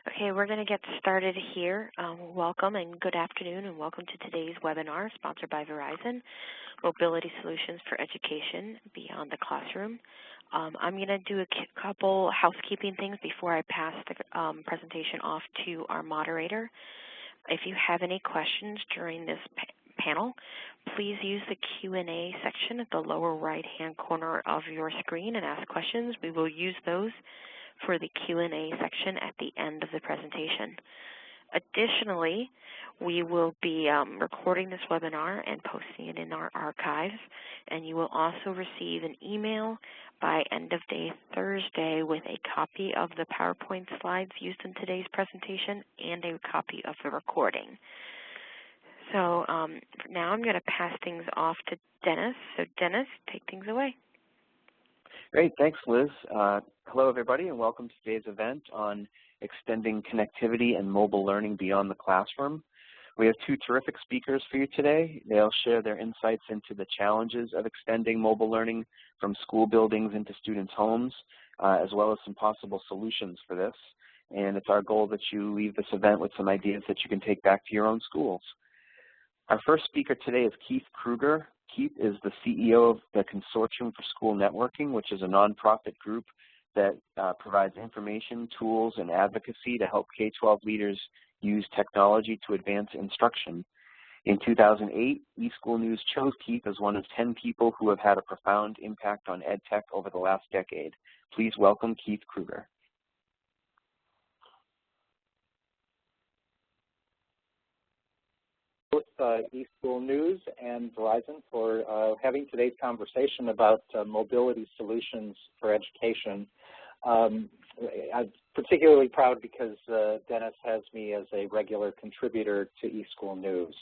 Okay, we're going to get started here. Welcome and good afternoon, and welcome to today's webinar sponsored by Verizon, Mobility Solutions for Education Beyond the Classroom. I'm going to do a couple housekeeping things before I pass the presentation off to our moderator. If you have any questions during this panel, please use the Q&A section at the lower right-hand corner of your screen and ask questions. We will use those for the Q&A section at the end of the presentation. Additionally, we will be recording this webinar and posting it in our archives, and you will also receive an email by end of day Thursday with a copy of the PowerPoint slides used in today's presentation and a copy of the recording. So now I'm going to pass things off to Dennis. So Dennis, take things away. Great, thanks Liz. Hello everybody and welcome to today's event on extending connectivity and mobile learning beyond the classroom. We have two terrific speakers for you today. They'll share their insights into the challenges of extending mobile learning from school buildings into students' homes, as well as some possible solutions for this. And it's our goal that you leave this event with some ideas that you can take back to your own schools. Our first speaker today is Keith Kruger. Keith is the CEO of the Consortium for School Networking, which is a nonprofit group that provides information, tools, and advocacy to help K-12 leaders use technology to advance instruction. In 2008, eSchool News chose Keith as one of 10 people who have had a profound impact on EdTech over the last decade. Please welcome Keith Kruger. Both eSchool News and Verizon for having today's conversation about mobility solutions for education. I'm particularly proud because Dennis has me as a regular contributor to eSchool News.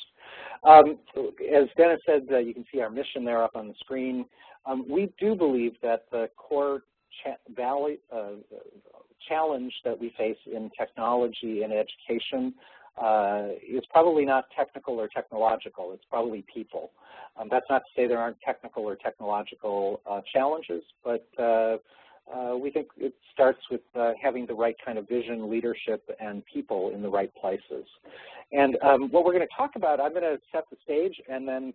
As Dennis said, you can see our mission there up on the screen. We do believe that the core challenge that we face in technology and education is probably not technical or technological, it's probably people. That's not to say there aren't technical or technological challenges, but we think it starts with having the right kind of vision, leadership, and people in the right places. And what we're going to talk about, I'm going to set the stage, and then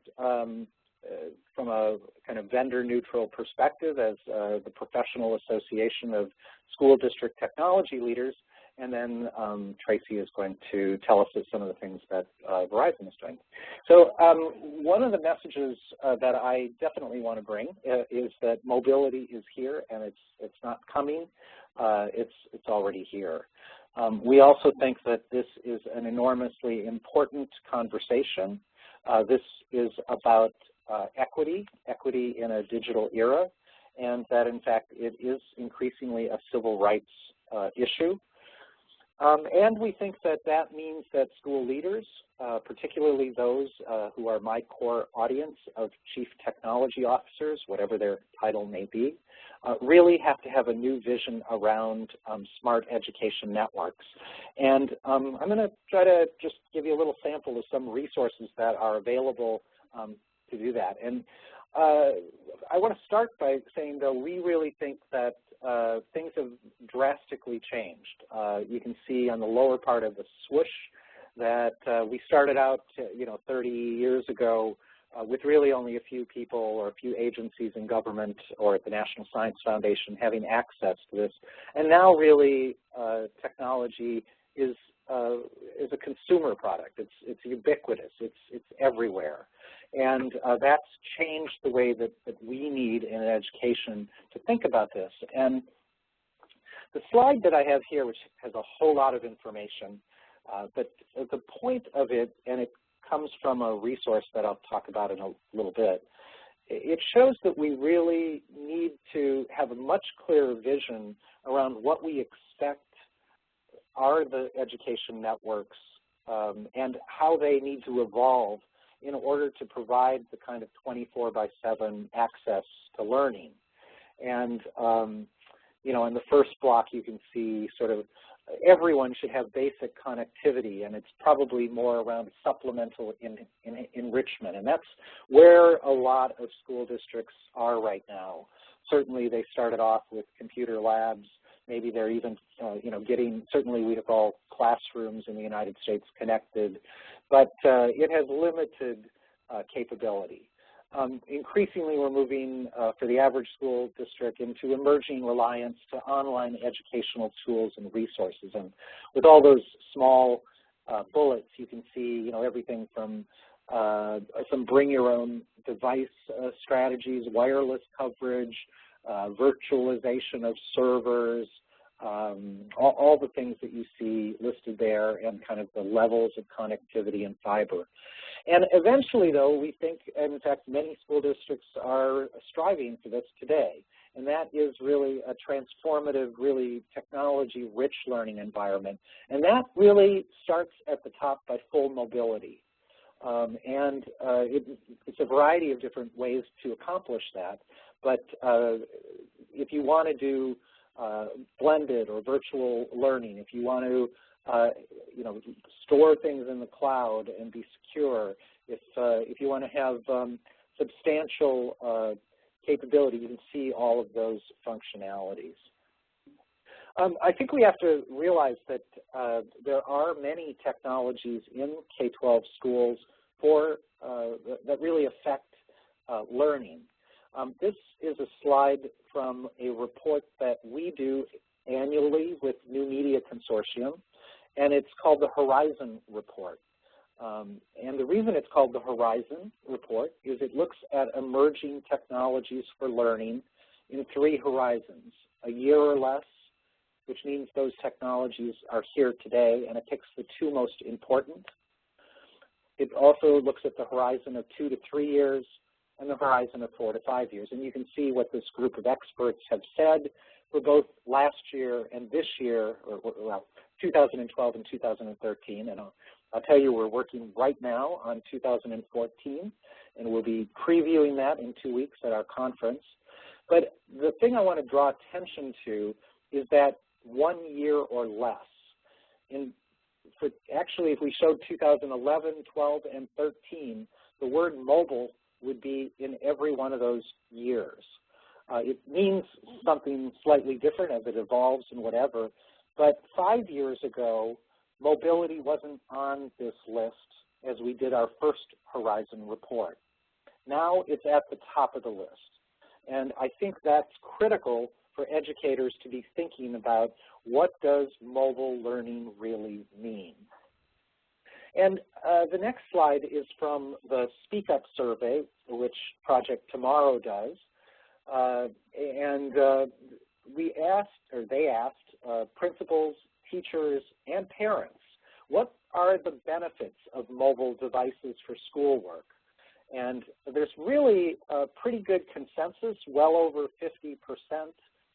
from a kind of vendor-neutral perspective as the Professional Association of School District Technology Leaders, and then Tracy is going to tell us some of the things that Verizon is doing. So one of the messages that I definitely want to bring is that mobility is here, and it's not coming. It's already here. We also think that this is an enormously important conversation. This is about equity in a digital era, and that in fact it is increasingly a civil rights issue. And we think that that means that school leaders, particularly those who are my core audience of chief technology officers, whatever their title may be, really have to have a new vision around smart education networks. And I'm going to try to just give you a little sample of some resources that are available to do that. And I want to start by saying, though, we really think that things have drastically changed. You can see on the lower part of the swoosh that we started out, 30 years ago with really only a few people or a few agencies in government or at the National Science Foundation having access to this. And now really technology is a consumer product. It's ubiquitous. It's everywhere. And that's changed the way that we need in education to think about this. And the slide that I have here, which has a whole lot of information, but the point of it, and it comes from a resource that I'll talk about in a little bit, it shows that we really need to have a much clearer vision around what we expect are the education networks and how they need to evolve in order to provide the kind of 24/7 access to learning. And, in the first block you can see sort of everyone should have basic connectivity, and it's probably more around supplemental enrichment. And that's where a lot of school districts are right now. Certainly they started off with computer labs. Maybe they're even, certainly we have all classrooms in the United States connected, but it has limited capability. Increasingly, we're moving for the average school district into emerging reliance to online educational tools and resources. And with all those small bullets, you can see, everything from some bring your own device strategies, wireless coverage, virtualization of servers, all the things that you see listed there, and kind of the levels of connectivity and fiber. And eventually, though, we think, and in fact, many school districts are striving for this today, and that is really a transformative, really technology-rich learning environment. And that really starts at the top by full mobility. It's a variety of different ways to accomplish that, but if you want to do blended or virtual learning, if you want to store things in the cloud and be secure, if you want to have substantial capability, you can see all of those functionalities. I think we have to realize that there are many technologies in K-12 schools that really affect learning. This is a slide from a report that we do annually with New Media Consortium, and it's called the Horizon Report. And the reason it's called the Horizon Report is it looks at emerging technologies for learning in 3 horizons: a year or less, which means those technologies are here today, and it picks the 2 most important. It also looks at the horizon of 2 to 3 years and the horizon of 4 to 5 years. And you can see what this group of experts have said for both last year and this year, well, 2012 and 2013. And I'll tell you, we're working right now on 2014, and we'll be previewing that in 2 weeks at our conference. But the thing I want to draw attention to is that 1 year or less. Actually, if we showed 2011, 12, and 13, the word mobile would be in every one of those years. It means something slightly different as it evolves and whatever, but 5 years ago, mobility wasn't on this list as we did our first Horizon report. Now it's at the top of the list. And I think that's critical for educators to be thinking about, what does mobile learning really mean? And the next slide is from the Speak Up survey, which Project Tomorrow does. They asked principals, teachers, and parents, what are the benefits of mobile devices for schoolwork? And there's really a pretty good consensus, well over 50%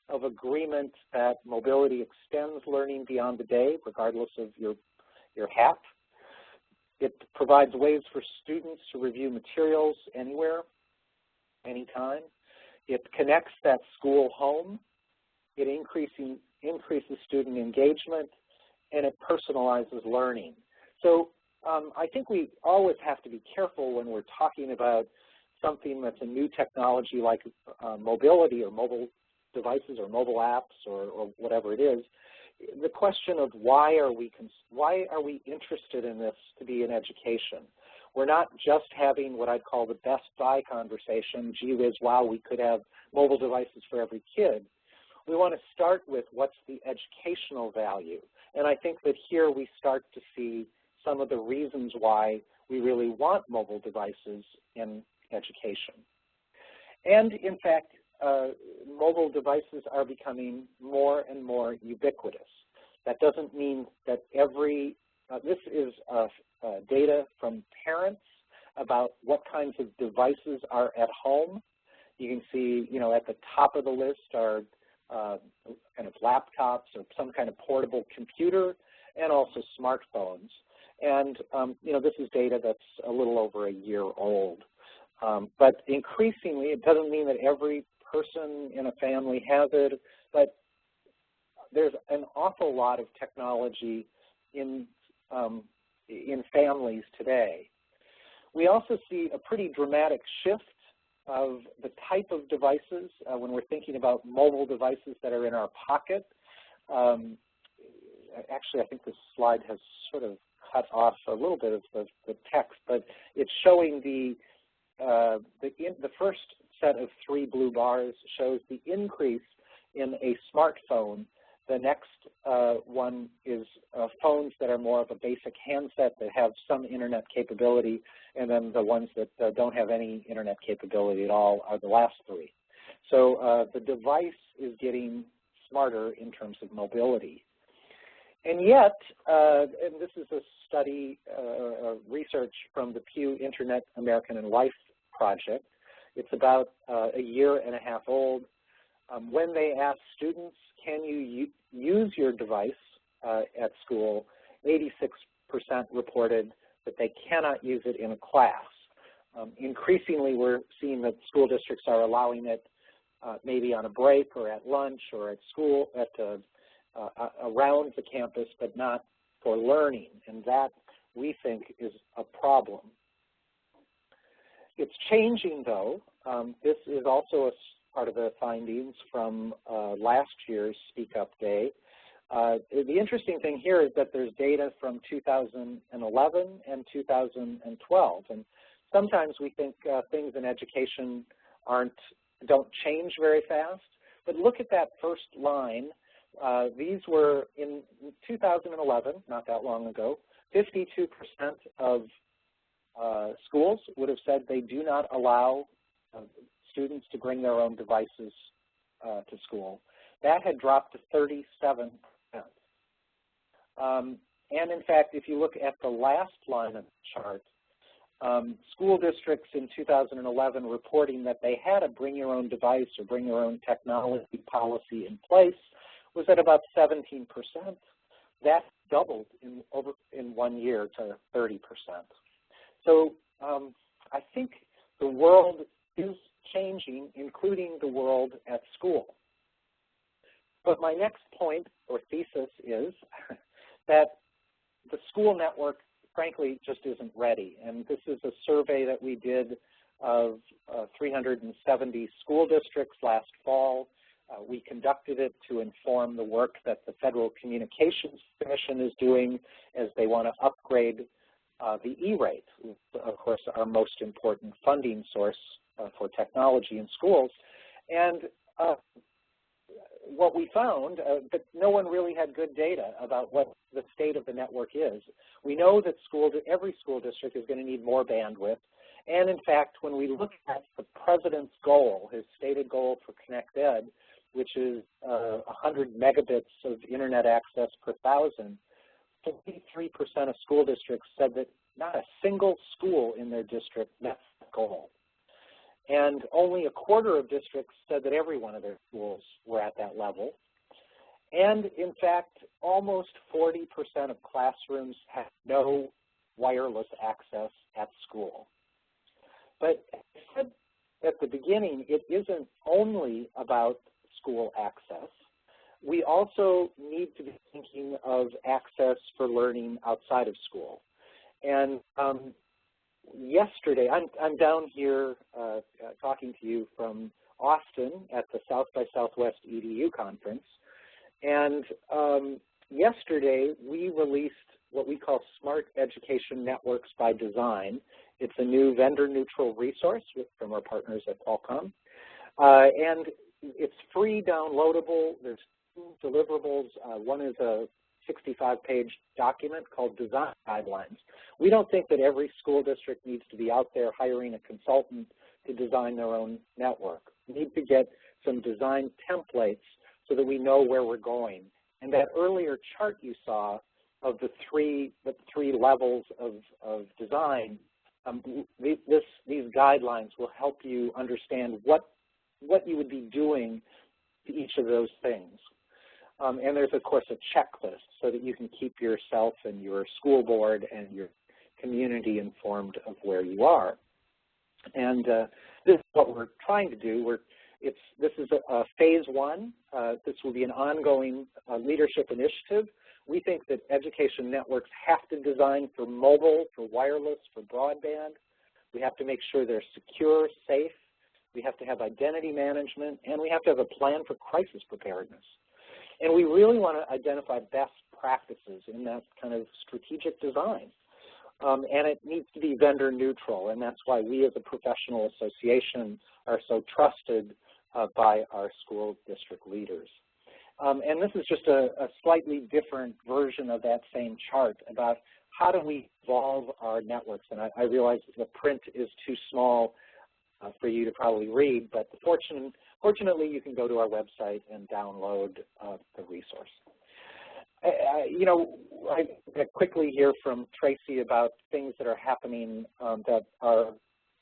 of agreement that mobility extends learning beyond the day, regardless of your hat. It provides ways for students to review materials anywhere, anytime. It connects that school home. It increases student engagement, and it personalizes learning. So I think we always have to be careful when we're talking about something that's a new technology like mobility or mobile devices or mobile apps or whatever it is. The question of why are we interested in this to be in education? We're not just having what I'd call the Best Buy conversation, gee whiz, wow, we could have mobile devices for every kid. We want to start with what's the educational value. And I think that here we start to see some of the reasons why we really want mobile devices in education. And in fact, mobile devices are becoming more and more ubiquitous. That doesn't mean that this is data from parents about what kinds of devices are at home. You can see, at the top of the list are kind of laptops or some kind of portable computer, and also smartphones. And, this is data that's a little over a year old. But increasingly, it doesn't mean that every person in a family has it, but there's an awful lot of technology in families today. We also see a pretty dramatic shift of the type of devices when we're thinking about mobile devices that are in our pocket. Actually, I think this slide has sort of cut off a little bit of the text, but it's showing the first set of 3 blue bars shows the increase in a smartphone. The next one is phones that are more of a basic handset that have some internet capability, and then the ones that don't have any internet capability at all are the last 3. So the device is getting smarter in terms of mobility. And yet, and this is a study, research from the Pew Internet American and Life project. It's about a year and a half old. When they asked students, can you use your device at school, 86% reported that they cannot use it in a class. Increasingly, we're seeing that school districts are allowing it maybe on a break or at lunch or at school, around the campus, but not for learning. And that, we think, is a problem. It's changing, though. This is also a part of the findings from last year's Speak Up Day. The interesting thing here is that there's data from 2011 and 2012. And sometimes we think things in education don't change very fast. But look at that first line. These were in 2011, not that long ago, 52% of schools would have said they do not allow students to bring their own devices to school. That had dropped to 37%. And in fact, if you look at the last line of the chart, school districts in 2011 reporting that they had a bring your own device or bring your own technology policy in place was at about 17%. That doubled in 1 year to 30%. So I think the world is changing, including the world at school. But my next point or thesis is that the school network, frankly, just isn't ready. And this is a survey that we did of 370 school districts last fall. We conducted it to inform the work that the Federal Communications Commission is doing as they want to upgrade the E-rate, of course, our most important funding source for technology in schools. And what we found, but no one really had good data about what the state of the network is. We know that every school district is going to need more bandwidth. And in fact, when we look at the president's goal, his stated goal for ConnectEd, which is 100 megabits of internet access per 1,000, 53% of school districts said that not a single school in their district met that goal. And only a quarter of districts said that every one of their schools were at that level. And in fact, almost 40% of classrooms have no wireless access at school. But as I said at the beginning, it isn't only about school access. We also need to be thinking of access for learning outside of school. And yesterday, I'm down here talking to you from Austin at the South by Southwest EDU conference. And yesterday, we released what we call Smart Education Networks by Design. It's a new vendor-neutral resource from our partners at Qualcomm. And it's free downloadable. There's 2 deliverables. One is a 65-page document called Design Guidelines. We don't think that every school district needs to be out there hiring a consultant to design their own network. We need to get some design templates so that we know where we're going. And that earlier chart you saw of the three levels of design, these guidelines will help you understand what you would be doing to each of those things. And there's, of course, a checklist so that you can keep yourself and your school board and your community informed of where you are. And this is what we're trying to do. This is a phase 1. This will be an ongoing leadership initiative. We think that education networks have to design for mobile, for wireless, for broadband. We have to make sure they're secure, safe. We have to have identity management, and we have to have a plan for crisis preparedness. And we really want to identify best practices in that kind of strategic design. And it needs to be vendor neutral, and that's why we as a professional association are so trusted by our school district leaders. And this is just a slightly different version of that same chart about how do we evolve our networks. And I realize the print is too small for you to probably read, but fortunately you can go to our website and download the resource. You know, I quickly hear from Tracy about things that are happening that are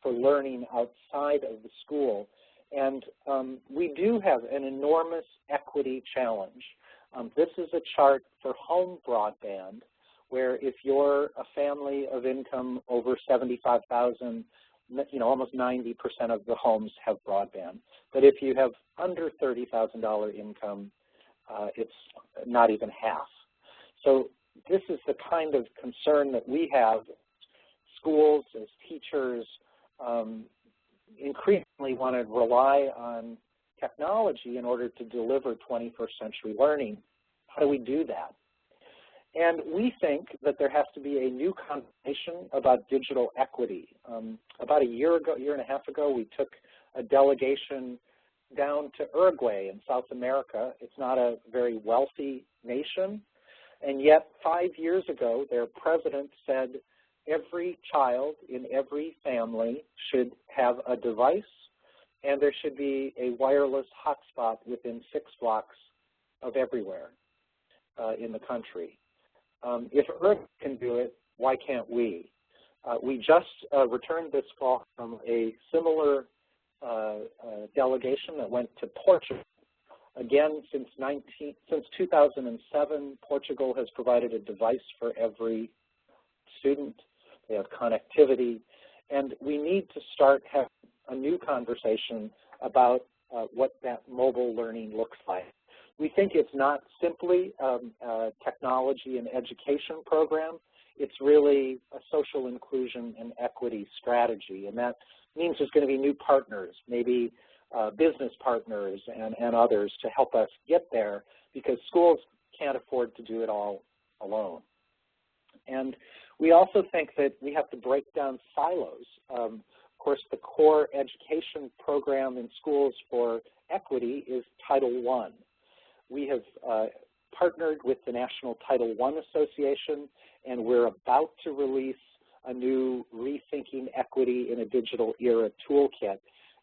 for learning outside of the school. And we do have an enormous equity challenge. This is a chart for home broadband, where if you're a family of income over $75,000, you know, almost 90% of the homes have broadband. But if you have under $30,000 income, it's not even half. So this is the kind of concern that we have. Schools, as teachers, increasingly want to rely on technology in order to deliver 21st century learning. How do we do that? And we think that there has to be a new conversation about digital equity. About a year and a half ago, we took a delegation down to Uruguay in South America. It's not a very wealthy nation, and yet 5 years ago, their president said every child in every family should have a device, and there should be a wireless hotspot within 6 blocks of everywhere in the country. If Uruguay can do it, why can't we? We just returned this fall from a similar delegation that went to Portugal. Again, since 2007, Portugal has provided a device for every student. They have connectivity, and we need to start having a new conversation about what that mobile learning looks like. We think it's not simply a technology and education program. It's really a social inclusion and equity strategy, and that means there's going to be new partners, maybe business partners and others to help us get there, because schools can't afford to do it all alone. And we also think that we have to break down silos. Of course, the core education program in schools for equity is Title I. We have partnered with the National Title I Association, and we're about to release a new Rethinking Equity in a Digital Era toolkit.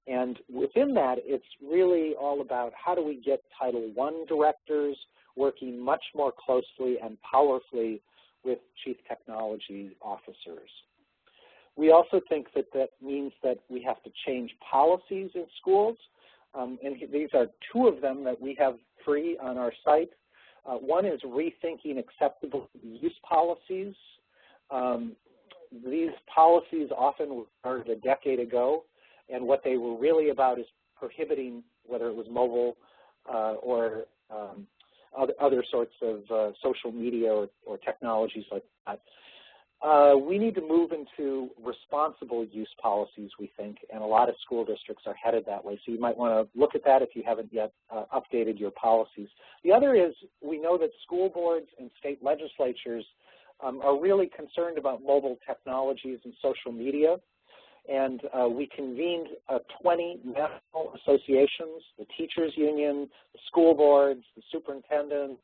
And within that, it's really all about how do we get Title I directors working much more closely and powerfully with chief technology officers. We also think that that means that we have to change policies in schools, and these are 2 of them that we have free on our site. One is Rethinking Acceptable Use Policies. These policies often were started a decade ago, and what they were really about is prohibiting, whether it was mobile or other sorts of social media or technologies like that. We need to move into responsible use policies, we think, and a lot of school districts are headed that way. So you might want to look at that if you haven't yet updated your policies. The other is we know that school boards and state legislatures are really concerned about mobile technologies and social media. And we convened 20 national associations, the teachers union, the school boards, the superintendents,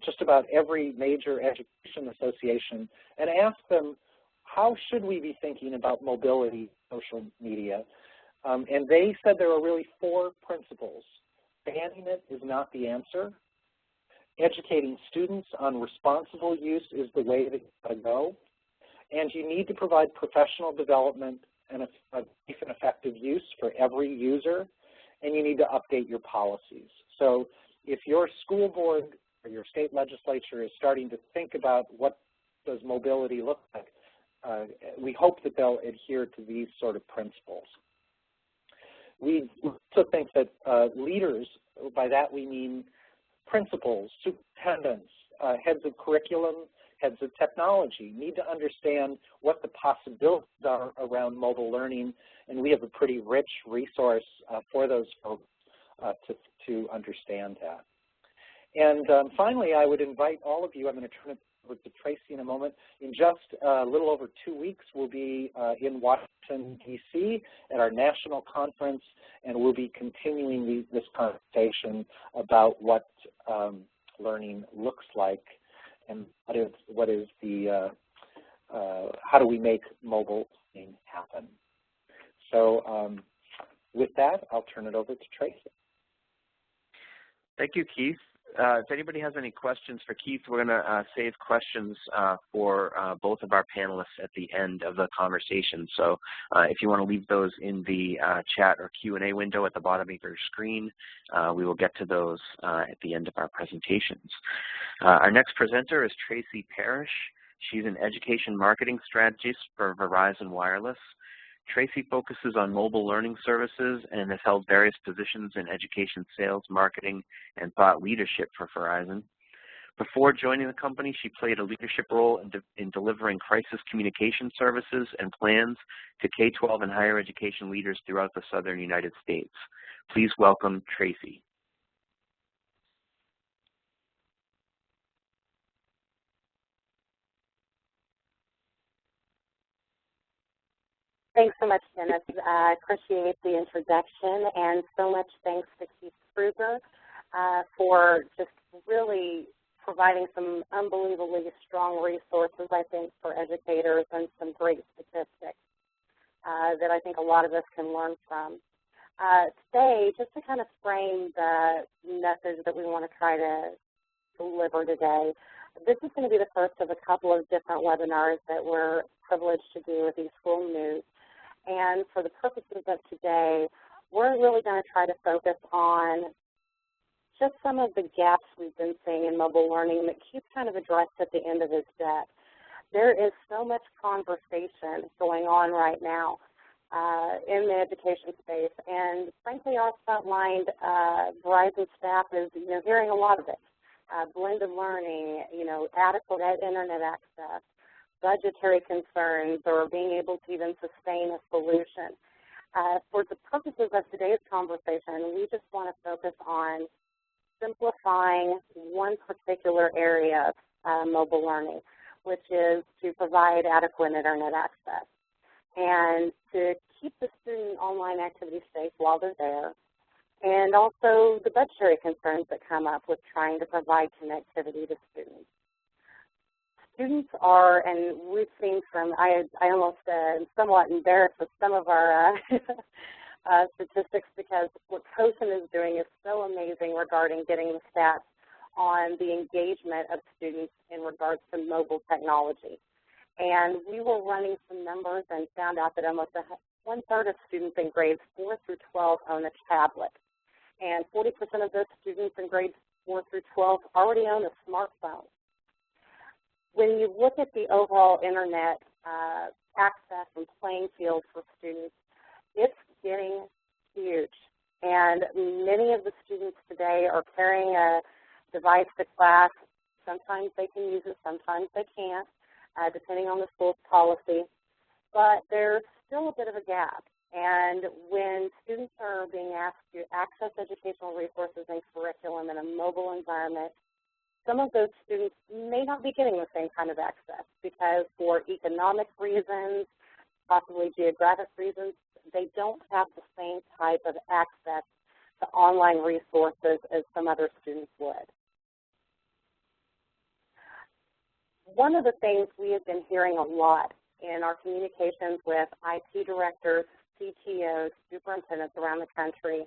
just about every major education association, and asked them, how should we be thinking about mobility social media? And they said there are really 4 principles. Banning it is not the answer. Educating students on responsible use is the way that you gotta go. And you need to provide professional development and a safe and effective use for every user, and you need to update your policies. So if your school board or your state legislature is starting to think about what does mobility look like, we hope that they'll adhere to these sort of principles. We also think that leaders, by that we mean principals, superintendents, heads of curriculum, heads of technology, need to understand what the possibilities are around mobile learning, and we have a pretty rich resource for those folks to understand that. And finally, I would invite all of you, I'm going to turn it over to Tracy in a moment. In just a little over 2 weeks, we'll be in Washington, D.C. at our national conference, and we'll be continuing this conversation about what learning looks like and what is the, how do we make mobile learning happen. So with that, I'll turn it over to Tracy. Thank you, Keith. If anybody has any questions for Keith, we're going to save questions for both of our panelists at the end of the conversation. So if you want to leave those in the chat or Q&A window at the bottom of your screen, we will get to those at the end of our presentations. Our next presenter is Tracy Parrish. She's an education marketing strategist for Verizon Wireless. Tracy focuses on mobile learning services and has held various positions in education sales, marketing, and thought leadership for Verizon. Before joining the company, she played a leadership role in delivering crisis communication services and plans to K-12 and higher education leaders throughout the southern United States. Please welcome Tracy. Thanks so much, Dennis. I appreciate the introduction, and so much thanks to Keith Kruger for just really providing some unbelievably strong resources, I think, for educators and some great statistics that I think a lot of us can learn from. Today, just to kind of frame the message that we want to try to deliver today, this is going to be the first of a couple of different webinars that we're privileged to do with eSchool News. And for the purposes of today, we're really going to try to focus on just some of the gaps we've been seeing in mobile learning that Keith kind of addressed at the end of his deck. There is so much conversation going on right now in the education space, and frankly, our frontline Verizon staff is hearing a lot of it. Blended learning, adequate internet access, budgetary concerns, or being able to even sustain a solution. For the purposes of today's conversation, we just want to focus on simplifying one particular area of mobile learning, which is to provide adequate internet access and to keep the student online activity safe while they're there, and also the budgetary concerns that come up with trying to provide connectivity to students. Students are, and we've seen from, I almost am somewhat embarrassed with some of our statistics, because what COSN is doing is so amazing regarding getting the stats on the engagement of students in regards to mobile technology. And we were running some numbers and found out that almost 1/3 of students in grades 4 through 12 own a tablet. And 40% of those students in grades 4 through 12 already own a smartphone. When you look at the overall internet access and playing field for students, it's getting huge. And many of the students today are carrying a device to class. Sometimes they can use it, sometimes they can't, depending on the school's policy. But there's still a bit of a gap. And when students are being asked to access educational resources and curriculum in a mobile environment, some of those students may not be getting the same kind of access because for economic reasons, possibly geographic reasons, they don't have the same type of access to online resources as some other students would. One of the things we have been hearing a lot in our communications with IT directors, CTOs, superintendents around the country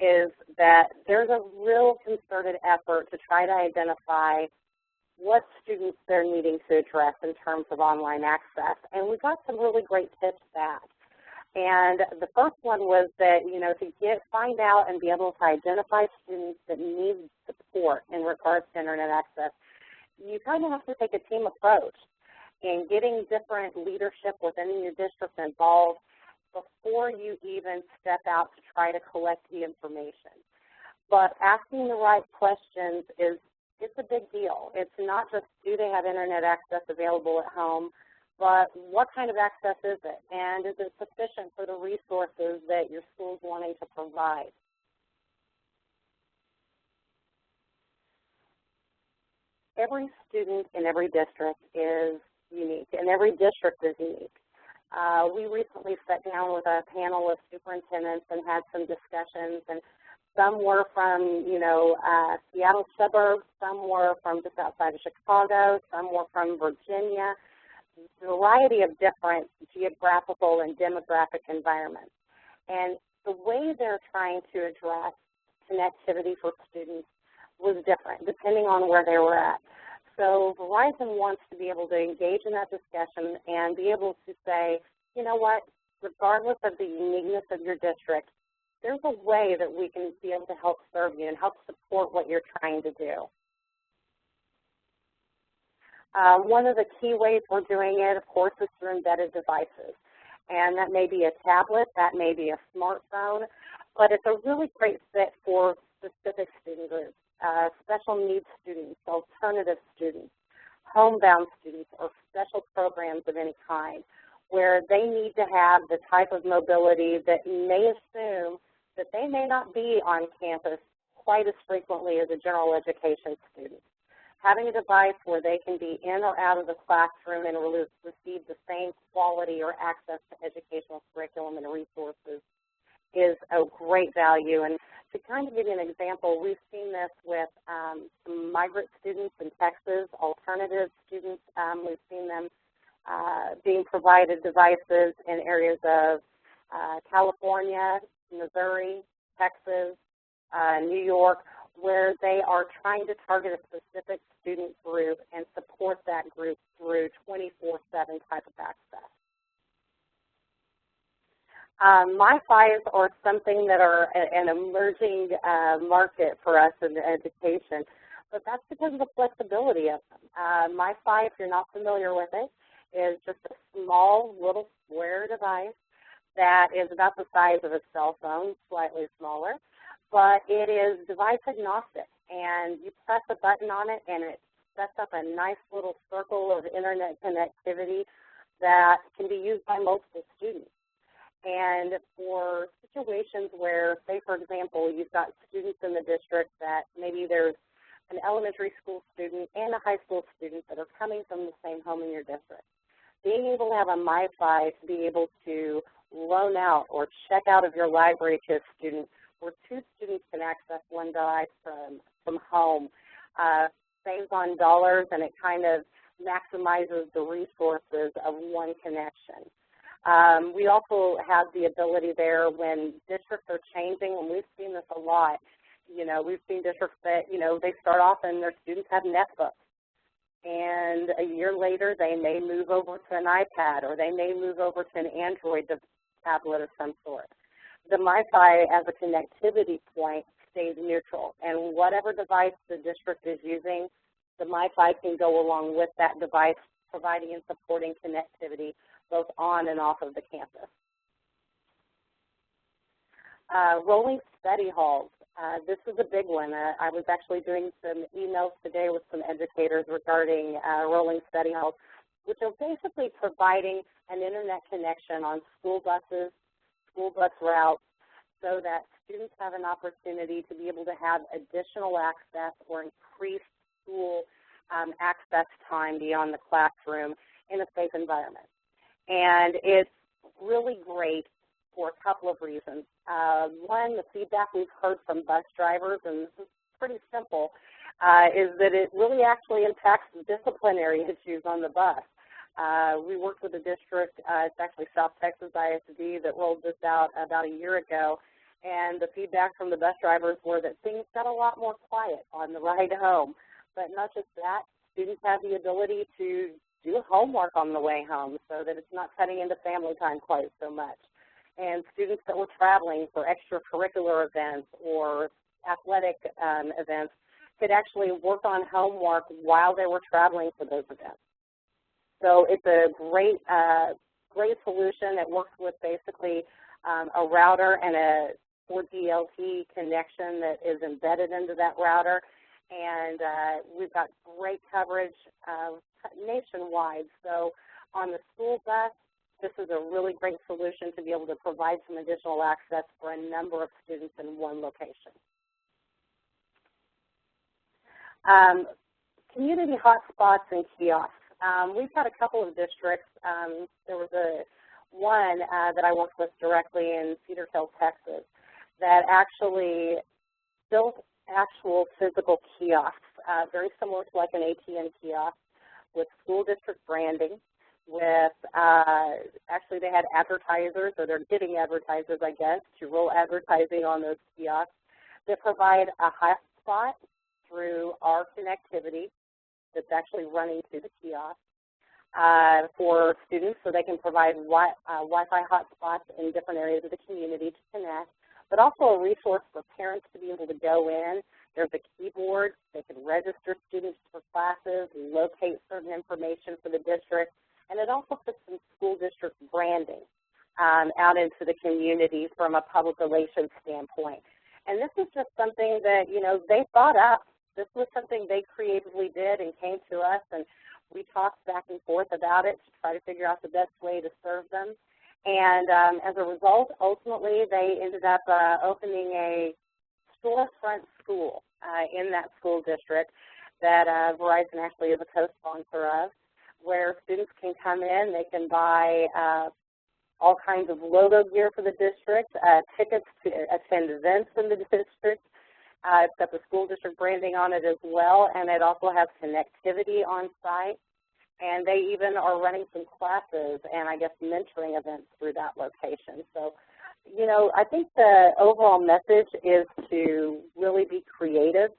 is that there's a real concerted effort to try to identify what students they're needing to address in terms of online access. And we got some really great tips back. And the first one was that, to find out and be able to identify students that need support in regards to internet access, you kind of have to take a team approach in getting different leadership within your district involved before you even step out to try to collect the information. But asking the right questions it's a big deal. It's not just do they have internet access available at home, but what kind of access is it? And is it sufficient for the resources that your school is wanting to provide? every student in every district is unique, and every district is unique. We recently sat down with a panel of superintendents and had some discussions, and some were from, Seattle suburbs, some were from just outside of Chicago, some were from Virginia, a variety of different geographical and demographic environments. And the way they're trying to address connectivity for students was different depending on where they were at. So Verizon wants to be able to engage in that discussion and be able to say, you know what, regardless of the uniqueness of your district, there's a way that we can be able to help serve you and help support what you're trying to do. One of the key ways we're doing it, of course, is through embedded devices. And that may be a tablet, that may be a smartphone, but it's a really great fit for specific student groups, special needs students, alternative students, homebound students, or special programs of any kind, where they need to have the type of mobility that may assume that they may not be on campus quite as frequently as a general education student. Having a device where they can be in or out of the classroom and receive the same quality or access to educational curriculum and resources is a great value. And to kind of give you an example, we've seen this with some migrant students in Texas, alternative students. We've seen them being provided devices in areas of California, Missouri, Texas, New York, where they are trying to target a specific student group and support that group through 24/7 type of access. MiFis are something that are an emerging market for us in education, but that's because of the flexibility of them. MiFi, if you're not familiar with it, is just a small little square device that is about the size of a cell phone, slightly smaller, but it is device agnostic, and you press a button on it and it sets up a nice little circle of internet connectivity that can be used by multiple students. And for situations where, say for example, you've got students in the district that maybe there's an elementary school student and a high school student that are coming from the same home in your district, being able to have a MiFi to be able to loan out or check out of your library to a student where two students can access one device from home saves on dollars, and it kind of maximizes the resources of one connection. We also have the ability there when districts are changing, and we've seen this a lot. We've seen districts that, they start off and their students have netbooks. And a year later, they may move over to an iPad, or they may move over to an Android tablet of some sort. The MiFi as a connectivity point stays neutral, and whatever device the district is using, the MiFi can go along with that device, providing and supporting connectivity both on and off of the campus. Rolling study halls. This is a big one. I was actually doing some emails today with some educators regarding rolling study halls, which are basically providing an internet connection on school buses, school bus routes, so that students have an opportunity to be able to have additional access or increased school access time beyond the classroom in a safe environment. And it's really great for a couple of reasons. One, the feedback we've heard from bus drivers, and this is pretty simple, is that it really actually impacts disciplinary issues on the bus. We worked with a district, it's actually South Texas ISD, that rolled this out about a year ago, and the feedback from the bus drivers were that things got a lot more quiet on the ride home. But not just that, students have the ability to do homework on the way home so that it's not cutting into family time quite so much. And students that were traveling for extracurricular events or athletic events could actually work on homework while they were traveling for those events. So it's a great, great solution. It works with basically a router and a 4GLT connection that is embedded into that router. And we've got great coverage nationwide. So on the school bus, this is a really great solution to be able to provide some additional access for a number of students in one location. community hotspots and kiosks. We've got a couple of districts. There was one that I worked with directly in Cedar Hill, Texas, that actually built actual physical kiosks, very similar to like an ATM kiosk, with school district branding, with actually they had advertisers, or they're getting advertisers, I guess, to roll advertising on those kiosks that provide a hotspot through our connectivity that's actually running to the kiosk for students, so they can provide Wi-Fi hotspots in different areas of the community to connect, but also a resource for parents to be able to go in. There's a keyboard. They can register students for classes, locate certain information for the district, and it also puts some school district branding out into the community from a public relations standpoint. And this is just something that, you know, they thought up. This was something they creatively did and came to us, and we talked back and forth about it to try to figure out the best way to serve them. And as a result, ultimately, they ended up opening a storefront school in that school district that Verizon actually is a co-sponsor of, where students can come in, they can buy all kinds of logo gear for the district, tickets to attend events in the district. It's got the school district branding on it as well, and it also has connectivity on site. And they even are running some classes and, I guess, mentoring events through that location. So, you know, I think the overall message is to really be creative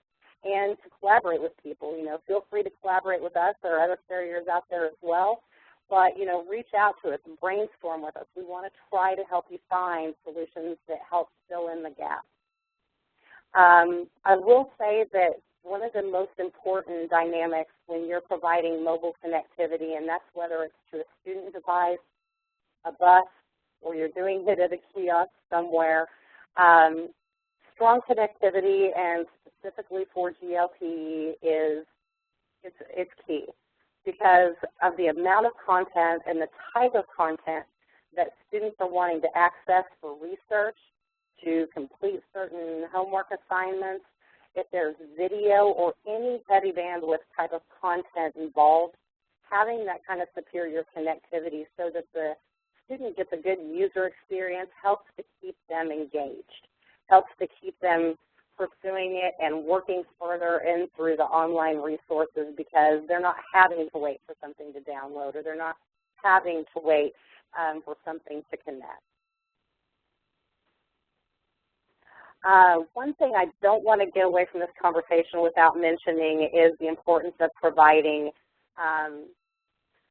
and to collaborate with people. You know, feel free to collaborate with us. There are other carriers out there as well. But, you know, reach out to us and brainstorm with us. We want to try to help you find solutions that help fill in the gap. I will say that one of the most important dynamics when you're providing mobile connectivity, and that's whether it's to a student device, a bus, or you're doing it at a kiosk somewhere, strong connectivity, and specifically for GLTE, it's key because of the amount of content and the type of content that students are wanting to access for research, to complete certain homework assignments. If there's video or any heavy bandwidth type of content involved, having that kind of superior connectivity so that the student gets a good user experience helps to keep them engaged, helps to keep them pursuing it and working further in through the online resources because they're not having to wait for something to download or they're not having to wait for something to connect. One thing I don't want to get away from this conversation without mentioning is the importance of providing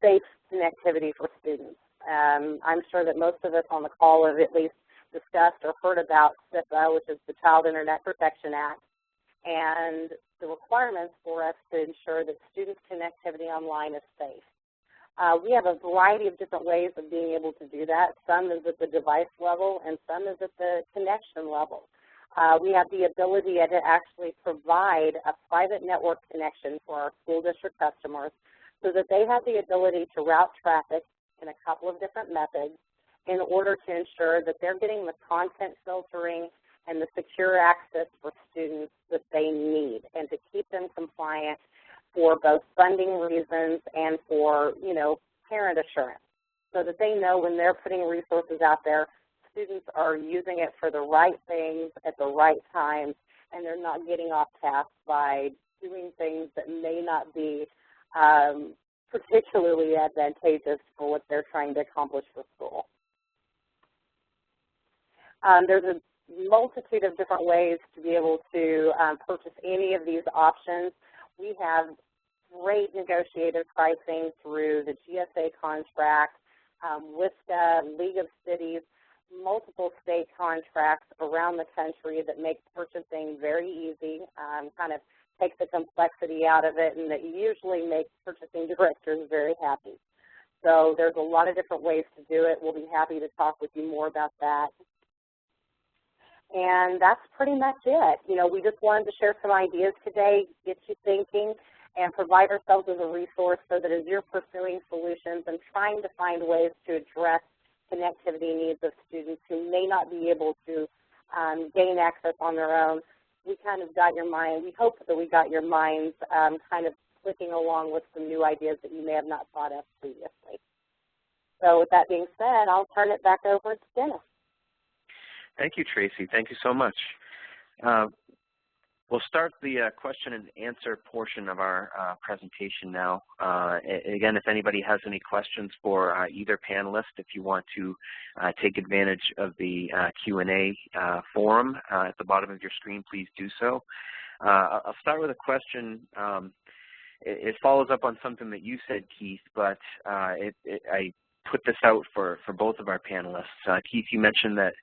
safe connectivity for students. I'm sure that most of us on the call have at least discussed or heard about CIPA, which is the Child Internet Protection Act, and the requirements for us to ensure that students' connectivity online is safe. We have a variety of different ways of being able to do that. Some is at the device level and some is at the connection level. We have the ability to actually provide a private network connection for our school district customers so that they have the ability to route traffic in a couple of different methods in order to ensure that they're getting the content filtering and the secure access for students that they need and to keep them compliant for both funding reasons and for, you know, parent assurance so that they know when they're putting resources out there, students are using it for the right things at the right time, and they're not getting off task by doing things that may not be particularly advantageous for what they're trying to accomplish for school. There's a multitude of different ways to be able to purchase any of these options. We have great negotiated pricing through the GSA contract, WISCA, League of Cities, multiple state contracts around the country that make purchasing very easy, kind of take the complexity out of it, and that usually make purchasing directors very happy. So there's a lot of different ways to do it. We'll be happy to talk with you more about that. And that's pretty much it. You know, we just wanted to share some ideas today, get you thinking, and provide ourselves as a resource so that as you're pursuing solutions and trying to find ways to address connectivity needs of students who may not be able to gain access on their own, we kind of got your mind, we hope that we got your minds kind of clicking along with some new ideas that you may have not thought of previously. So with that being said, I'll turn it back over to Dennis. Thank you, Tracy. Thank you so much. We'll start the question and answer portion of our presentation now. Again, if anybody has any questions for either panelist, if you want to take advantage of the Q&A forum at the bottom of your screen, please do so. I'll start with a question. It follows up on something that you said, Keith, but I put this out for both of our panelists. Keith, you mentioned that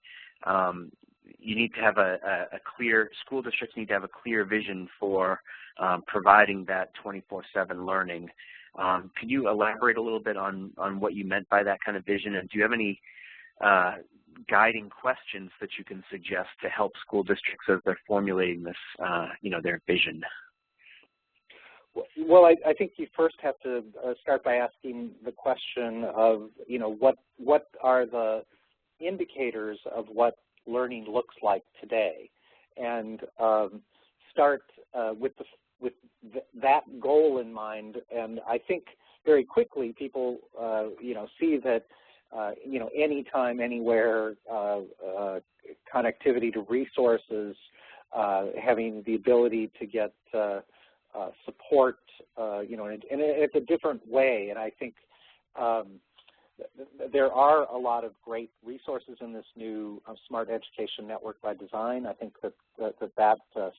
you need to have a clear, school districts need to have a clear vision for providing that 24/7 learning. Could you elaborate a little bit on what you meant by that kind of vision, and do you have any guiding questions that you can suggest to help school districts as they're formulating this, their vision? Well, I think you first have to start by asking the question of, what are the indicators of what learning looks like today, and start with that goal in mind. And I think very quickly people, see that, anytime, anywhere, connectivity to resources, having the ability to get support, and it's a different way. And I think there are a lot of great resources in this new Smart Education Network by Design. I think that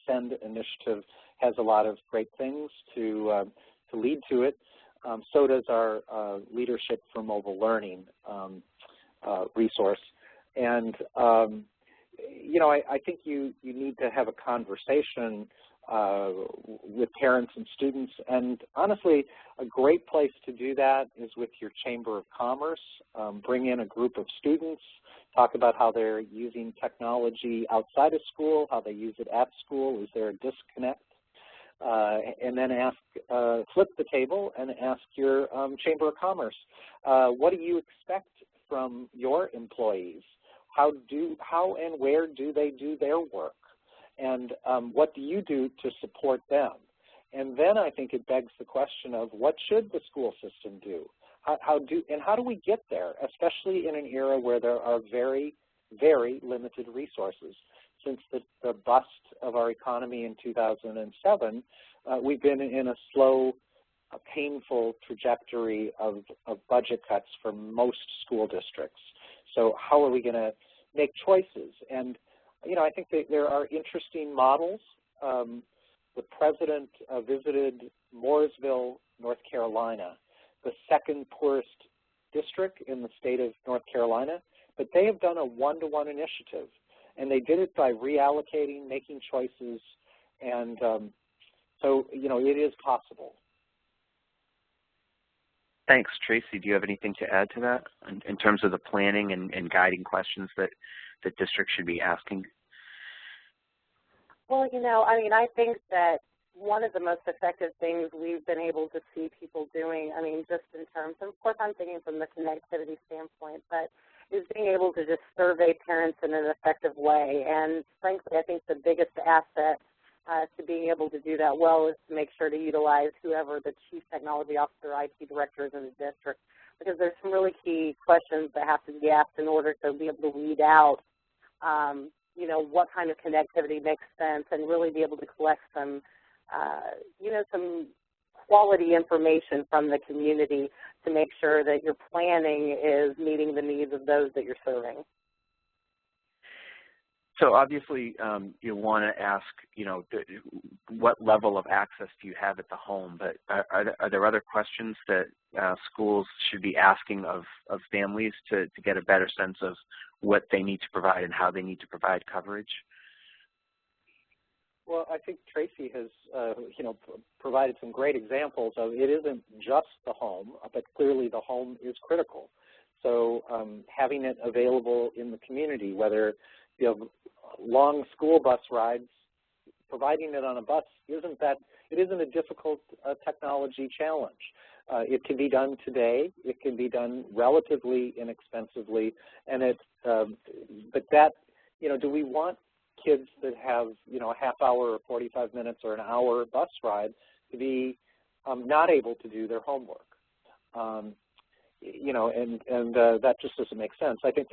SEND initiative has a lot of great things to lead to it. So does our Leadership for Mobile Learning resource. And, I think you need to have a conversation with parents and students, and honestly, a great place to do that is with your Chamber of Commerce. Bring in a group of students, talk about how they're using technology outside of school, how they use it at school. Is there a disconnect? And then flip the table and ask your Chamber of Commerce, what do you expect from your employees? How and where do they do their work? And what do you do to support them? And then I think it begs the question of what should the school system do? How do we get there, especially in an era where there are very, very limited resources? Since the bust of our economy in 2007, we've been in a slow, painful trajectory of budget cuts for most school districts. So how are we going to make choices? And I think that there are interesting models. The president visited Mooresville, North Carolina, the second poorest district in the state of North Carolina, but they have done a one-to-one initiative, and they did it by reallocating, making choices, and so, it is possible. Thanks. Tracy, do you have anything to add to that in terms of the planning and guiding questions that districts should be asking? Well, I think that one of the most effective things we've been able to see people doing, just in terms, and of course I'm thinking from the connectivity standpoint, but is being able to just survey parents in an effective way. And frankly, I think the biggest asset to being able to do that well is to make sure to utilize whoever the chief technology officer, IT director is in the district, because there's some really key questions that have to be asked in order to be able to weed out what kind of connectivity makes sense, and really be able to collect some, some quality information from the community to make sure that your planning is meeting the needs of those that you're serving. So obviously, you want to ask, what level of access do you have at the home? But are there other questions that schools should be asking of families to get a better sense of what they need to provide and how they need to provide coverage? Well, I think Tracy has, provided some great examples of it isn't just the home, but clearly the home is critical. So having it available in the community, whether you have long school bus rides, providing it on a bus isn't a difficult technology challenge. It can be done today. It can be done relatively inexpensively, and but that, do we want kids that have, a half hour or 45 minutes or an hour bus ride to be not able to do their homework. You know, and that just doesn't make sense. I think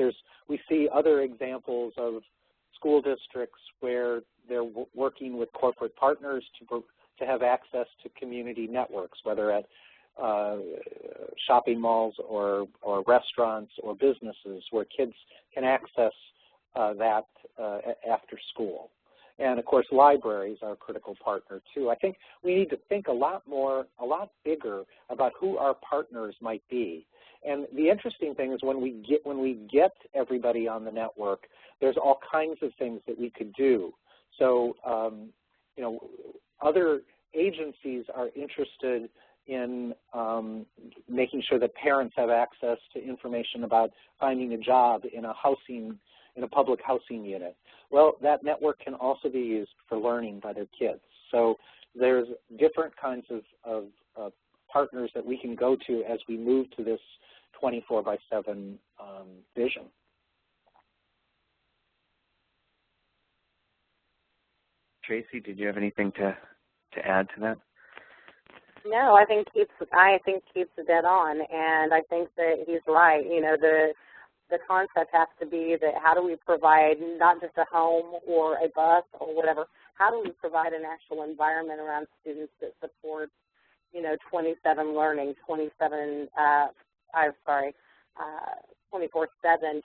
we see other examples of school districts where they're working with corporate partners to have access to community networks, whether at shopping malls or restaurants or businesses, where kids can access that after school. And of course, libraries are a critical partner too. I think we need to think a lot bigger about who our partners might be. And the interesting thing is when we get everybody on the network, there's all kinds of things that we could do. So, you know, other agencies are interested in making sure that parents have access to information about finding a job in a public housing unit. Well, that network can also be used for learning by their kids. So there's different kinds of partners that we can go to as we move to this 24/7 vision. Tracy, did you have anything to add to that? No, I think Keith's dead on, and I think that he's right. You know, the concept has to be that how do we provide not just a home or a bus or whatever, how do we provide an actual environment around students that supports, you know, 24/7 learning, 24/7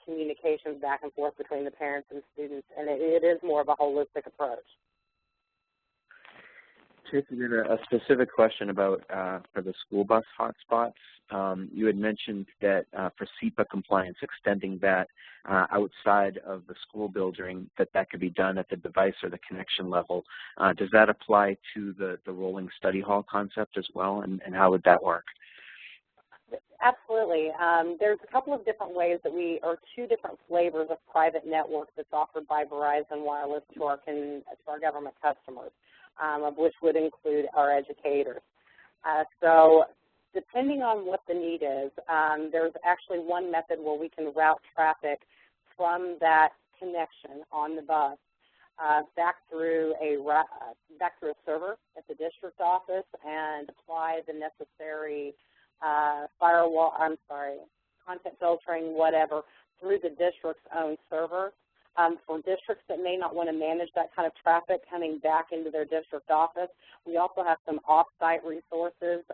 communications back and forth between the parents and students, and it is more of a holistic approach. Tracy, you had a specific question about for the school bus hotspots. You had mentioned that for SEPA compliance, extending that outside of the school building, that could be done at the device or the connection level. Does that apply to the rolling study hall concept as well, and how would that work? Absolutely. There's a couple of different ways or two different flavors of private networks that's offered by Verizon Wireless to our government customers, of which would include our educators. So depending on what the need is, there's actually one method where we can route traffic from that connection on the bus back through a server at the district office and apply the necessary content filtering, whatever, through the district's own server. For districts that may not want to manage that kind of traffic coming back into their district office, we also have some off-site resources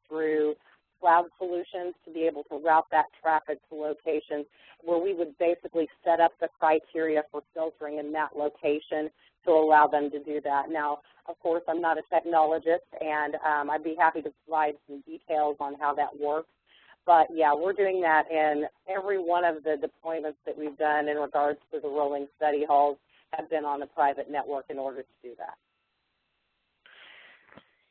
through cloud solutions to be able to route that traffic to locations where we would basically set up the criteria for filtering in that location to allow them to do that. Now, of course, I'm not a technologist, and I'd be happy to provide some details on how that works. But, yeah, we're doing that in every one of the deployments that we've done in regards to the rolling study halls have been on a private network in order to do that.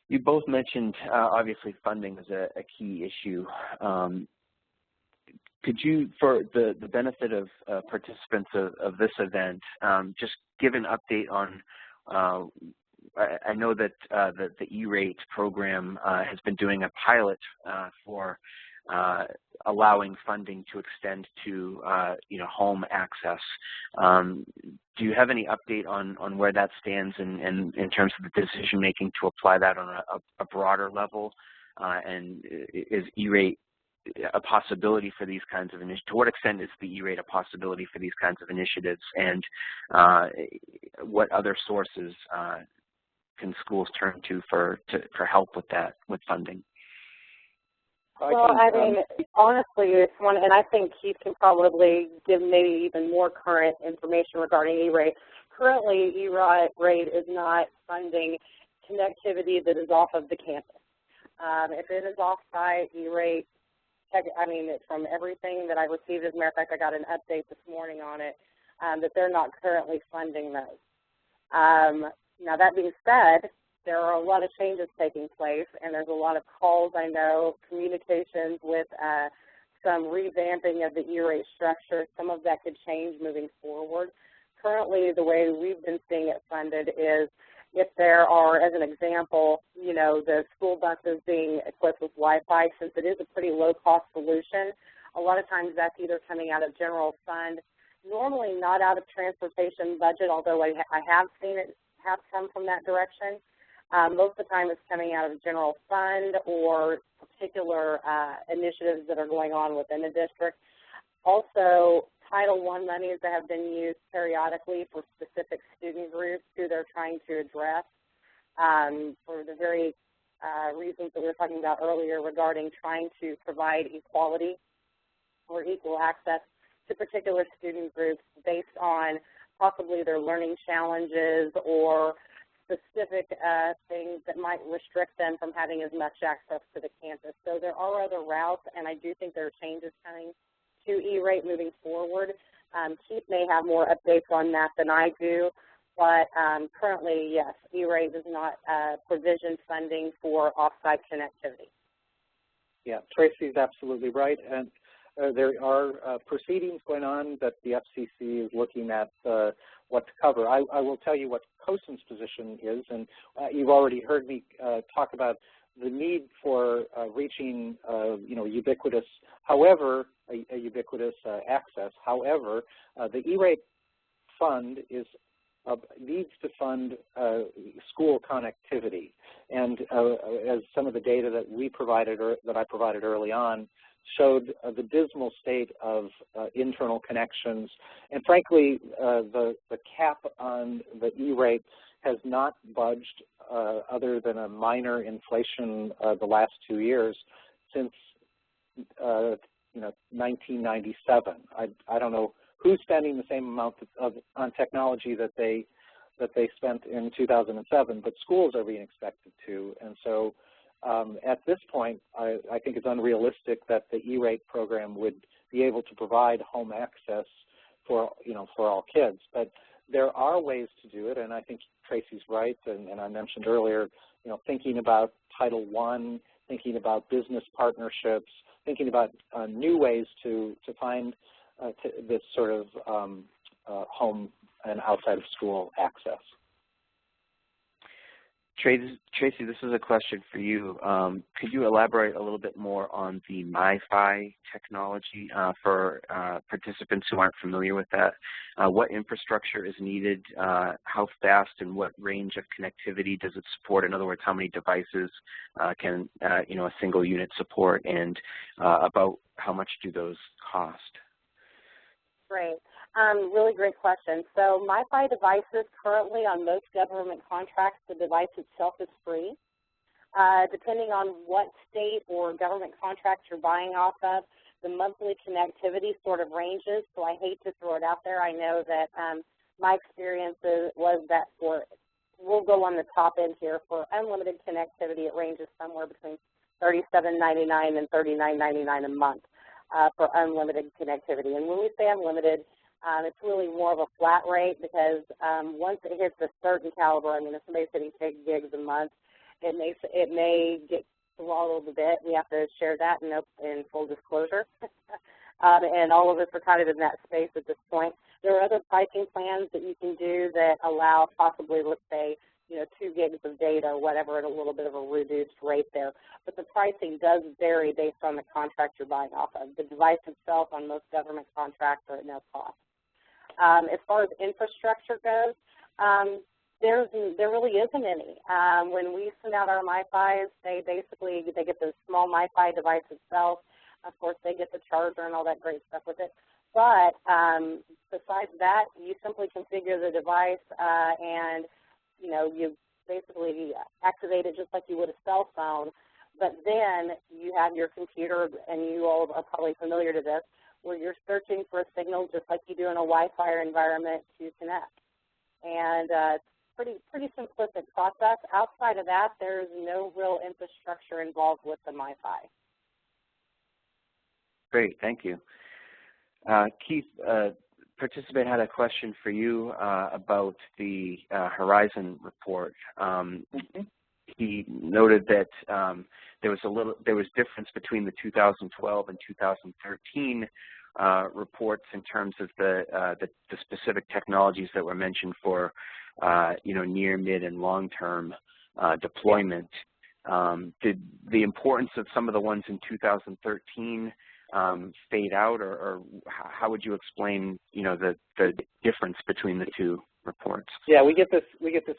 You both mentioned, obviously, funding is a key issue. Could you, for the benefit of participants of this event, just give an update on, I know that the E-rate program has been doing a pilot for allowing funding to extend to home access. Do you have any update on where that stands in terms of the decision making to apply that on a broader level? And is E-rate a possibility for these kinds of initiatives? To what extent is the E-rate a possibility for these kinds of initiatives? And what other sources can schools turn to for help with that, with funding? Well, I mean, honestly, it's one, and I think Keith can probably give maybe even more current information regarding E-rate. Currently, E-rate is not funding connectivity that is off of the campus. If it is off-site, E-rate, I mean, from everything that I received, as a matter of fact, I got an update this morning on it, that they're not currently funding those. Now, that being said, there are a lot of changes taking place, and there's a lot of calls, I know, communications with some revamping of the E-rate structure. Some of that could change moving forward. Currently, the way we've been seeing it funded is if there are, as an example, the school buses being equipped with Wi-Fi, since it is a pretty low-cost solution, a lot of times that's either coming out of general fund, normally not out of transportation budget, although I have seen it have come from that direction. Most of the time it's coming out of general fund or particular initiatives that are going on within the district. Also, Title I monies that have been used periodically for specific student groups who they're trying to address for the very reasons that we were talking about earlier regarding trying to provide equality or equal access to particular student groups based on possibly their learning challenges or specific things that might restrict them from having as much access to the campus. So there are other routes, and I do think there are changes coming to E-rate moving forward. Keith may have more updates on that than I do, but currently, yes, E-rate does not provision funding for off-site connectivity. Yeah, Tracy's absolutely right, and there are proceedings going on that the FCC is looking at what to cover. I will tell you what COSIN's position is, and you've already heard me talk about the need for reaching, ubiquitous, however, a ubiquitous access. However, the E-rate fund needs to fund school connectivity, and as some of the data that we provided or that I provided early on showed the dismal state of internal connections, and frankly, the cap on the E-rate has not budged other than a minor inflation the last 2 years since 1997. I don't know who's spending the same amount on technology that they spent in 2007, but schools are being expected to, and so at this point, I think it's unrealistic that the E-rate program would be able to provide home access for all kids. But there are ways to do it, and I think Tracy's right, and I mentioned earlier, thinking about Title I, thinking about business partnerships, thinking about new ways to find this sort of home and outside of school access. Tracy, this is a question for you. Could you elaborate a little bit more on the MiFi technology for participants who aren't familiar with that? What infrastructure is needed? How fast and what range of connectivity does it support? In other words, how many devices can a single unit support, and about how much do those cost? Great. Really great question. So MiFi devices currently on most government contracts, the device itself is free. Depending on what state or government contract you're buying off of, the monthly connectivity sort of ranges, so I hate to throw it out there. I know that my experience was that we'll go on the top end here, for unlimited connectivity, it ranges somewhere between $37.99 and $39.99 a month for unlimited connectivity. And when we say unlimited, it's really more of a flat rate because once it hits a certain caliber, if somebody's hitting 10 gigs a month, it may get throttled a bit. We have to share that in full disclosure. And all of us are kind of in that space at this point. There are other pricing plans that you can do that allow possibly, let's say, 2 gigs of data or whatever at a little bit of a reduced rate there. But the pricing does vary based on the contract you're buying off of. The device itself on most government contracts are at no cost. As far as infrastructure goes, there really isn't any. When we send out our MiFis, they get the small MiFi device itself. Of course, they get the charger and all that great stuff with it. But besides that, you simply configure the device and you basically activate it just like you would a cell phone. But then you have your computer, and you all are probably familiar to this, where you're searching for a signal just like you do in a Wi-Fi environment to connect. And it's pretty simplistic process. Outside of that, there's no real infrastructure involved with the MiFi. Great, thank you. Keith, participant had a question for you about the Horizon report. He noted that there was difference between the 2012 and 2013 reports in terms of the specific technologies that were mentioned for near, mid, and long-term deployment. Did the importance of some of the ones in 2013 fade out, or how would you explain the difference between the two? reports? Yeah, we get this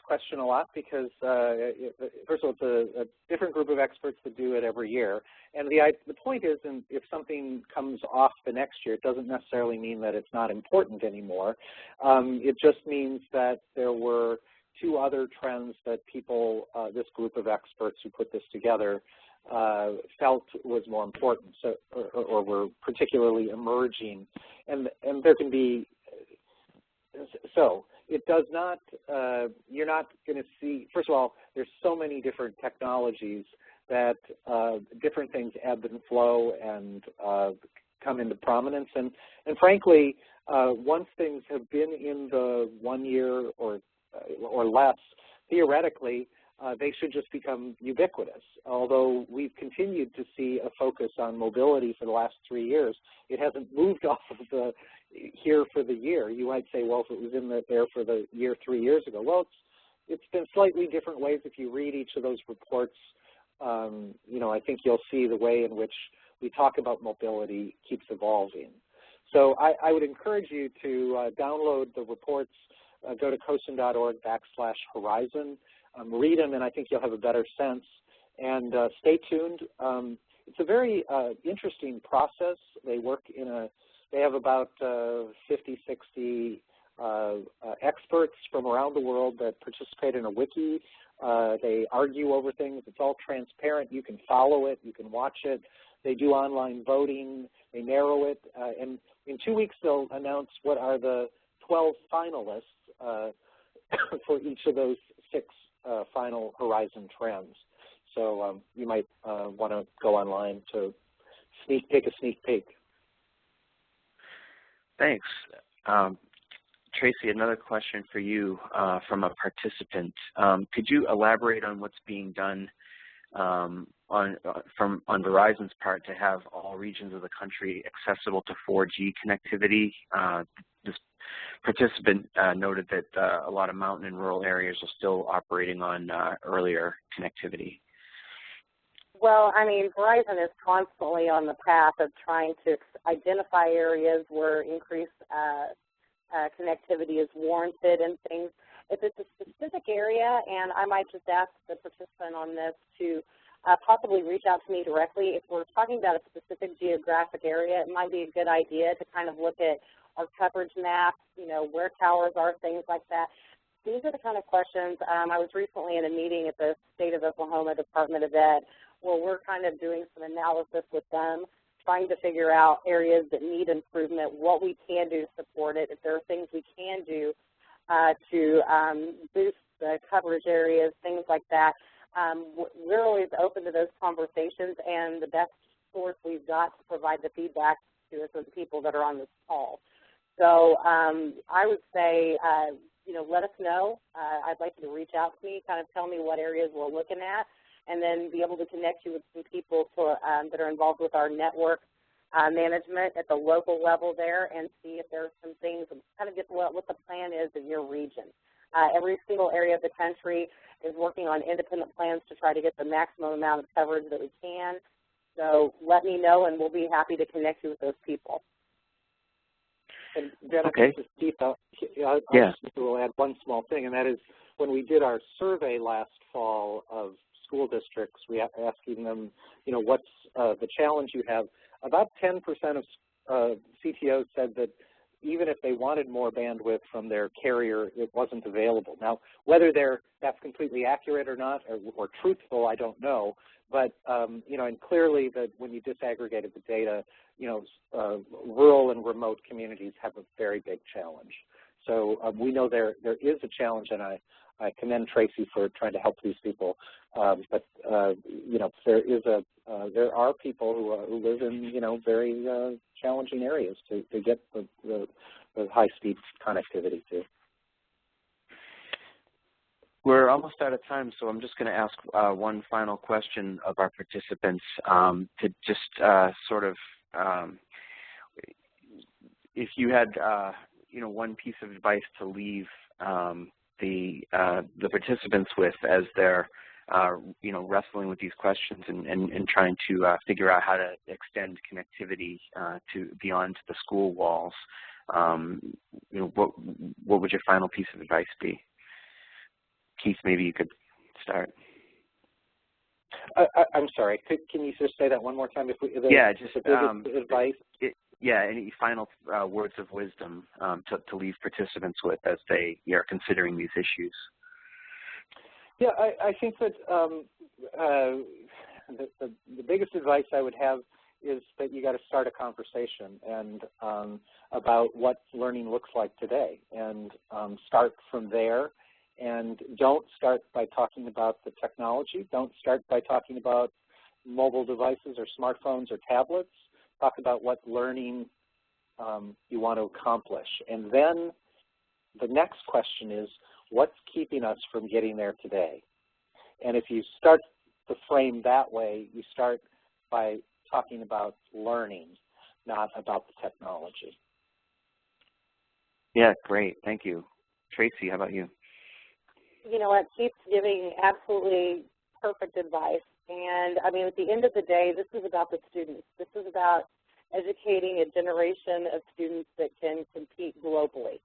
question a lot because first of all, it's a different group of experts that do it every year, and the point is, if something comes off the next year, it doesn't necessarily mean that it's not important anymore. It just means that there were two other trends that people, this group of experts who put this together, felt was more important, so or were particularly emerging, and there can be so. It does not, you're not going to see, first of all, there's so many different technologies that different things ebb and flow and come into prominence. And frankly, once things have been in the 1 year or less, theoretically, they should just become ubiquitous. Although we've continued to see a focus on mobility for the last 3 years, it hasn't moved off of the here for the year. You might say, well, if it was in there for the year 3 years ago. Well, it's been slightly different ways. If you read each of those reports, you know, I think you'll see the way in which we talk about mobility keeps evolving. So I would encourage you to download the reports, go to COSN.org/horizon, read them, and I think you'll have a better sense. And stay tuned. It's a very interesting process. They work in they have about 50, 60 experts from around the world that participate in a wiki. They argue over things. It's all transparent. You can follow it. You can watch it. They do online voting. They narrow it. And in 2 weeks, they'll announce what are the 12 finalists for each of those 6 final Horizon trends. So you might want to go online to take a sneak peek. Thanks. Tracy, another question for you from a participant. Could you elaborate on what's being done on Verizon's part to have all regions of the country accessible to 4G connectivity? This participant noted that a lot of mountain and rural areas are still operating on earlier connectivity. Well, I mean, Verizon is constantly on the path of trying to identify areas where increased connectivity is warranted and things. If it's a specific area, and I might just ask the participant on this to possibly reach out to me directly. If we're talking about a specific geographic area, it might be a good idea to kind of look at our coverage maps, you know, where towers are, things like that. These are the kind of questions. I was recently in a meeting at the State of Oklahoma Department of Ed where we're kind of doing some analysis with them, trying to figure out areas that need improvement, what we can do to support it, if there are things we can do to boost the coverage areas, things like that. We're always open to those conversations, and the best source we've got to provide the feedback to us are the people that are on this call. So I would say, you know, let us know. I'd like you to reach out to me, kind of tell me what areas we're looking at, and then be able to connect you with some people that are involved with our network management at the local level there and see if there are some things, kind of get what the plan is in your region. Every single area of the country is working on independent plans to try to get the maximum amount of coverage that we can. So let me know, and we'll be happy to connect you with those people. And Dennis, okay. This is Keith. I will add one small thing, and that is when we did our survey last fall of school districts, we asking them, you know, what's the challenge you have. About 10% of CTOs said that even if they wanted more bandwidth from their carrier, it wasn't available. Now, whether that's completely accurate or not, or truthful, I don't know. But you know, and clearly that when you disaggregated the data, you know, rural and remote communities have a very big challenge. So we know there is a challenge, and I commend Tracy for trying to help these people. But you know, there are people who live in, you know, very challenging areas to get the high-speed connectivity to. We're almost out of time, so I'm just going to ask one final question of our participants to just sort of, if you had, you know, one piece of advice to leave the participants with as they're, you know, wrestling with these questions and trying to figure out how to extend connectivity to beyond the school walls. what would your final piece of advice be? Keith, maybe you could start. I'm sorry. Can you just say that one more time? Just advice. Any final words of wisdom to leave participants with as they are considering these issues? Yeah, I think that the biggest advice I would have is that you got to start a conversation and about what learning looks like today, and start from there. And don't start by talking about the technology. Don't start by talking about mobile devices or smartphones or tablets. Talk about what learning you want to accomplish. And then the next question is, what's keeping us from getting there today? And if you start the frame that way, you start by talking about learning, not about the technology. Yeah, great. Thank you. Tracy, how about you? You know what, Keith's giving absolutely perfect advice. And, I mean, at the end of the day, this is about the students. This is about educating a generation of students that can compete globally.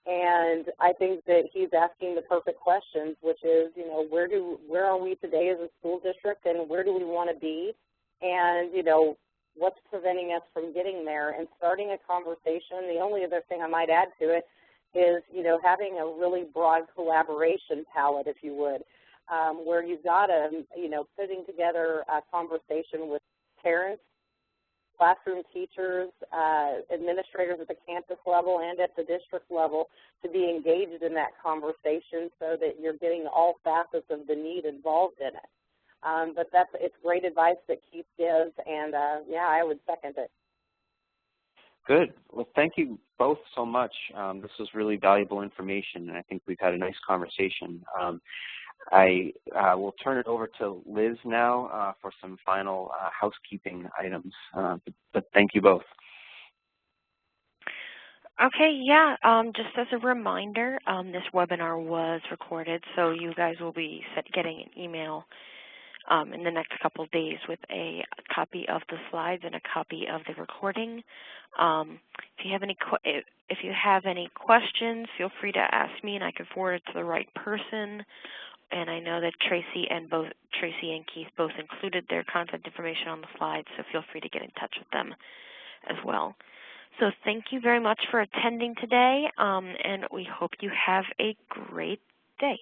And I think that he's asking the perfect questions, which is, you know, where are we today as a school district, and where do we want to be? And, you know, what's preventing us from getting there, and starting a conversation. The only other thing I might add to it is, you know, having a really broad collaboration palette, if you would, where you've got putting together a conversation with parents, classroom teachers, administrators at the campus level and at the district level to be engaged in that conversation so that you're getting all facets of the need involved in it. But it's great advice that Keith gives, and yeah, I would second it. Good. Well, thank you both so much. This was really valuable information, and I think we've had a nice conversation. I will turn it over to Liz now for some final housekeeping items, but thank you both. Okay, yeah, just as a reminder, this webinar was recorded, so you guys will be getting an email in the next couple of days with a copy of the slides and a copy of the recording. If you have any questions, feel free to ask me, and I can forward it to the right person. And I know that Tracy and Keith both included their contact information on the slides, so feel free to get in touch with them as well. So thank you very much for attending today, and we hope you have a great day.